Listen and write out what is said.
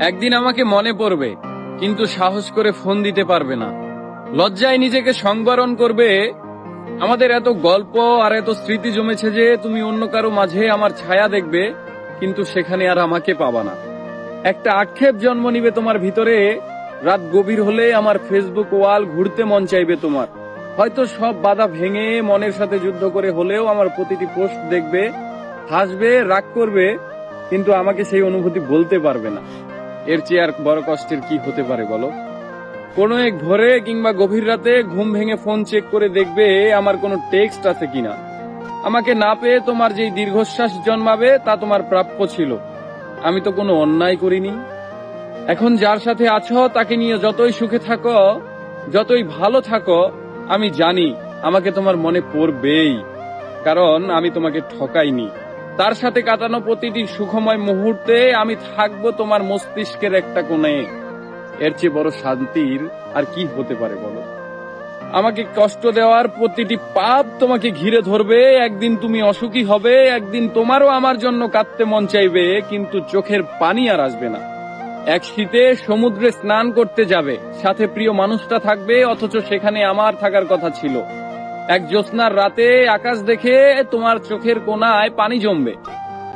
একদিন আমাকে মনে পড়বে, কিন্তু সাহস করে ফোন দিতে পারবে না। লজ্জায় নিজেকে সংবরণ করবে। আমাদের এত গল্প আর এত স্মৃতি জমেছে যে তুমি অন্য কারো মাঝে আমার ছায়া দেখবে, কিন্তু সেখানে আর আমাকে পাবা না। একটা আক্ষেপ জন্ম নিবে তোমার ভিতরে। রাত গভীর হলে আমার ফেসবুক ওয়াল ঘুরতে মন চাইবে তোমার। হয়তো সব বাধা ভেঙে মনের সাথে যুদ্ধ করে হলেও আমার প্রতিটি পোস্ট দেখবে, হাসবে, রাগ করবে, কিন্তু আমাকে সেই অনুভূতি বলতে পারবে না। এর চেয়ে আর বড় কষ্টের কি হতে পারে বলো? কোনো এক ভোরে কিংবা গভীর রাতে ঘুম ভেঙে ফোন চেক করে দেখবে আমার কোনো টেক্সট আছে কিনা। আমাকে না পেয়ে তোমার যেই দীর্ঘশ্বাস জন্মাবে তা তোমার প্রাপ্য ছিল। আমি তো কোনো অন্যায় করিনি। এখন যার সাথে আছো তাকে নিয়ে যতই সুখে থাকো, যতই ভালো থাকো, আমি জানি আমাকে তোমার মনে পড়বেই, কারণ আমি তোমাকে ঠকাইনি। তার সাথে কাটানো প্রতিটি সুখময় মুহূর্তে আমি থাকবো তোমার মস্তিষ্কের একটা কোণে। এর চেয়ে বড় শান্তির আর কি হতে পারে বলো? আমাকে কষ্ট দেওয়ার প্রতিটি পাপ তোমাকে ঘিরে ধরবে। একদিন তুমি অসুখী হবে, একদিন তোমারও আমার জন্য কাঁদতে মন চাইবে, কিন্তু চোখের পানি আর আসবে না। এক শীতে সমুদ্রে স্নান করতে যাবে, সাথে প্রিয় মানুষটা থাকবে, অথচ সেখানে আমার থাকার কথা ছিল। এক জ্যোৎস্নার রাতে আকাশ দেখে তোমার চোখের কোণায় পানি জমবে।